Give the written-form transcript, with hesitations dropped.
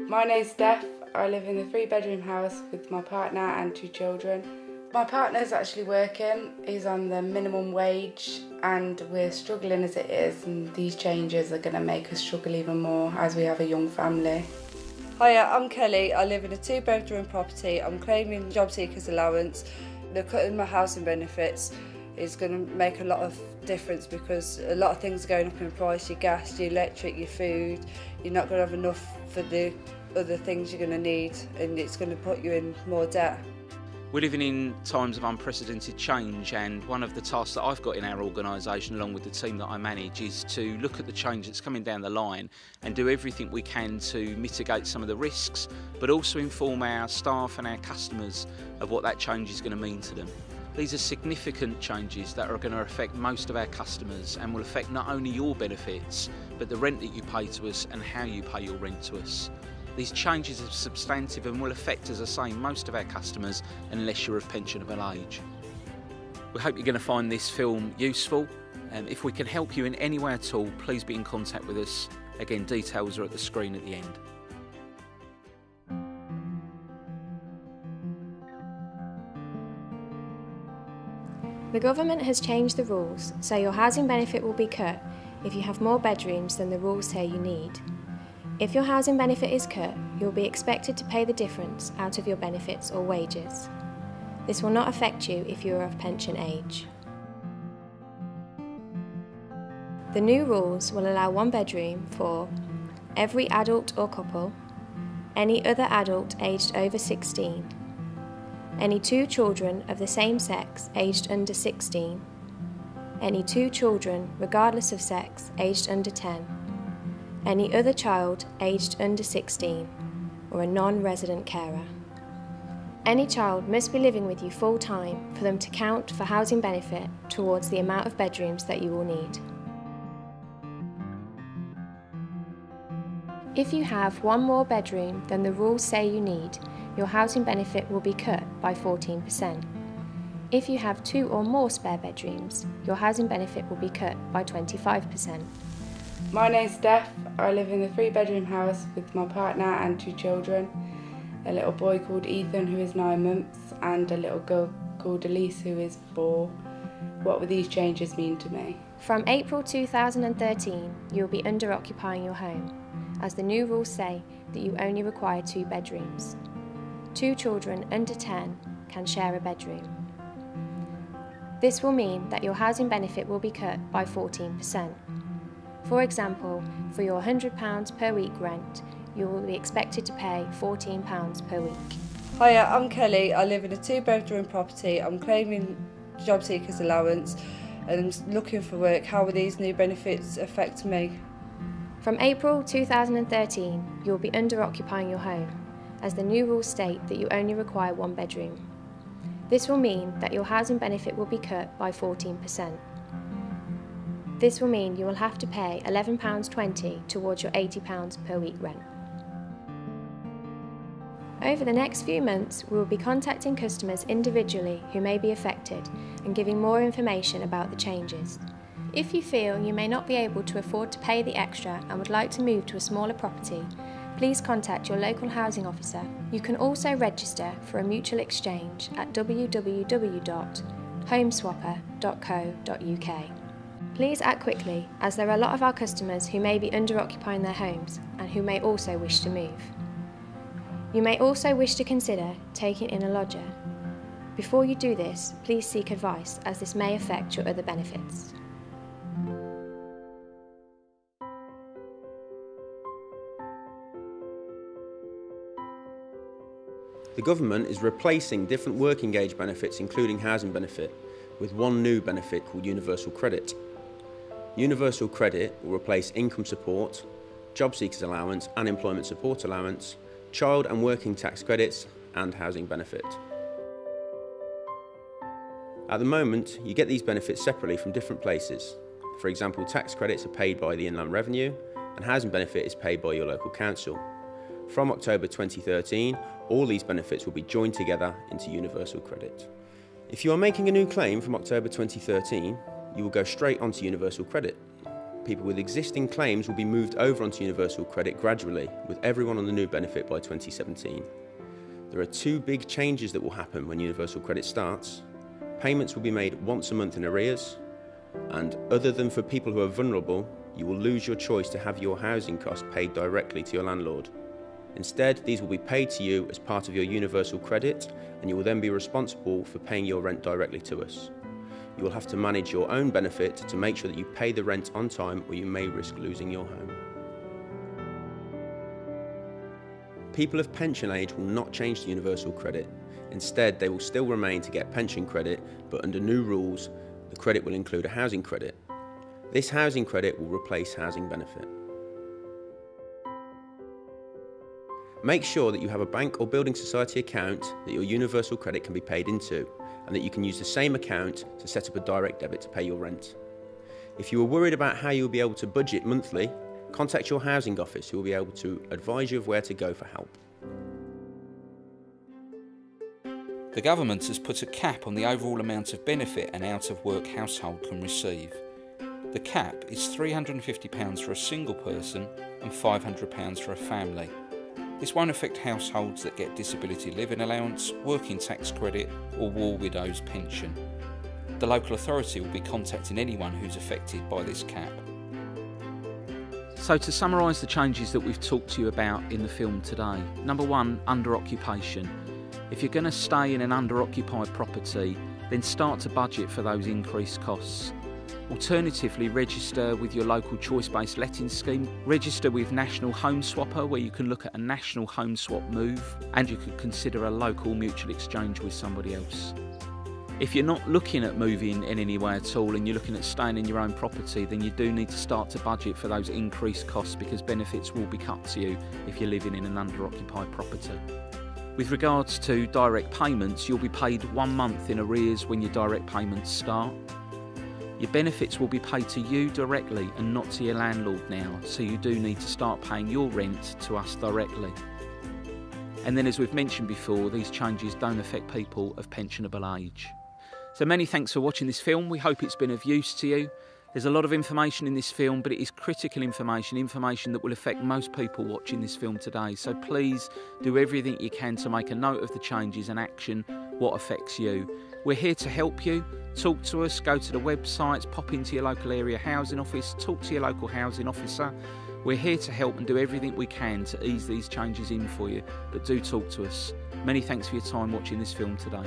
My name's Steph. I live in a 3-bedroom house with my partner and 2 children. My partner's actually working, he's on the minimum wage and we're struggling as it is, and these changes are going to make us struggle even more as we have a young family. Hiya, I'm Kelly. I live in a 2-bedroom property. I'm claiming job seekers allowance. The cutting my housing benefits is going to make a lot of difference because a lot of things are going up in price, your gas, your electric, your food. You're not going to have enough for the other things you're going to need, and it's going to put you in more debt. We're living in times of unprecedented change, and one of the tasks that I've got in our organisation along with the team that I manage is to look at the change that's coming down the line and do everything we can to mitigate some of the risks, but also inform our staff and our customers of what that change is going to mean to them. These are significant changes that are going to affect most of our customers and will affect not only your benefits, but the rent that you pay to us and how you pay your rent to us. These changes are substantive and will affect, as I say, most of our customers unless you're of pensionable age. We hope you're going to find this film useful. If we can help you in any way at all, please be in contact with us. Again, details are at the screen at the end. The government has changed the rules, so your housing benefit will be cut if you have more bedrooms than the rules say you need. If your housing benefit is cut, you'll be expected to pay the difference out of your benefits or wages. This will not affect you if you are of pension age. The new rules will allow 1 bedroom for every adult or couple, any other adult aged over 16, any 2 children of the same sex aged under 16, any 2 children regardless of sex aged under 10, any other child aged under 16, or a non-resident carer. Any child must be living with you full-time for them to count for housing benefit towards the amount of bedrooms that you will need. If you have 1 more bedroom than the rules say you need, your housing benefit will be cut by 14%. If you have 2 or more spare bedrooms, your housing benefit will be cut by 25%. My name's Steph. I live in a 3-bedroom house with my partner and 2 children. A little boy called Ethan who is 9 months and a little girl called Elise who is 4. What will these changes mean to me? From April 2013, you will be under occupying your home, as the new rules say that you only require 2 bedrooms. 2 children under 10 can share a bedroom. This will mean that your housing benefit will be cut by 14%. For example, for your £100 per week rent, you will be expected to pay £14 per week. Hiya, I'm Kelly. I live in a 2-bedroom property. I'm claiming job seekers allowance and I'm looking for work. How will these new benefits affect me? From April 2013, you will be under occupying your home, as the new rules state that you only require 1 bedroom. This will mean that your housing benefit will be cut by 14%. This will mean you will have to pay £11.20 towards your £80 per week rent. Over the next few months, we will be contacting customers individually who may be affected and giving more information about the changes. If you feel you may not be able to afford to pay the extra and would like to move to a smaller property, please contact your local housing officer. You can also register for a mutual exchange at www.homeswapper.co.uk. Please act quickly, as there are a lot of our customers who may be under occupying their homes and who may also wish to move. You may also wish to consider taking in a lodger. Before you do this, please seek advice, as this may affect your other benefits. The government is replacing different working age benefits, including housing benefit, with one new benefit called Universal Credit. Universal Credit will replace income support, job seekers allowance, unemployment support allowance, child and working tax credits, and housing benefit. At the moment, you get these benefits separately from different places. For example, tax credits are paid by the Inland Revenue, and housing benefit is paid by your local council. From October 2013, all these benefits will be joined together into Universal Credit. If you are making a new claim from October 2013, you will go straight onto universal credit. People with existing claims will be moved over onto universal credit gradually, with everyone on the new benefit by 2017. There are two big changes that will happen when universal credit starts. Payments will be made once a month in arrears, and other than for people who are vulnerable, you will lose your choice to have your housing costs paid directly to your landlord. Instead, these will be paid to you as part of your universal credit, and you will then be responsible for paying your rent directly to us. You will have to manage your own benefit to make sure that you pay the rent on time, or you may risk losing your home. People of pension age will not change to universal credit. Instead, they will still remain to get pension credit, but under new rules, the credit will include a housing credit. This housing credit will replace housing benefit. Make sure that you have a bank or building society account that your universal credit can be paid into, and that you can use the same account to set up a direct debit to pay your rent. If you are worried about how you will be able to budget monthly, contact your housing office, who will be able to advise you of where to go for help. The government has put a cap on the overall amount of benefit an out-of-work household can receive. The cap is £350 for a single person and £500 for a family. This won't affect households that get disability living allowance, working tax credit or war widow's pension. The local authority will be contacting anyone who's affected by this cap. So to summarise the changes that we've talked to you about in the film today. Number one, under occupation. If you're going to stay in an under-occupied property, then start to budget for those increased costs. Alternatively, register with your local choice-based letting scheme. Register with National Home Swapper, where you can look at a national home swap move, and you could consider a local mutual exchange with somebody else. If you're not looking at moving in any way at all and you're looking at staying in your own property, then you do need to start to budget for those increased costs, because benefits will be cut to you if you're living in an under-occupied property. With regards to direct payments, you'll be paid 1 month in arrears when your direct payments start. Your benefits will be paid to you directly and not to your landlord now, so you do need to start paying your rent to us directly. And then, as we've mentioned before, these changes don't affect people of pensionable age. So many thanks for watching this film. We hope it's been of use to you. There's a lot of information in this film, but it is critical information that will affect most people watching this film today. So please do everything you can to make a note of the changes and action what affects you. We're here to help you. Talk to us, go to the websites, pop into your local area housing office, talk to your local housing officer. We're here to help and do everything we can to ease these changes in for you, but do talk to us. Many thanks for your time watching this film today.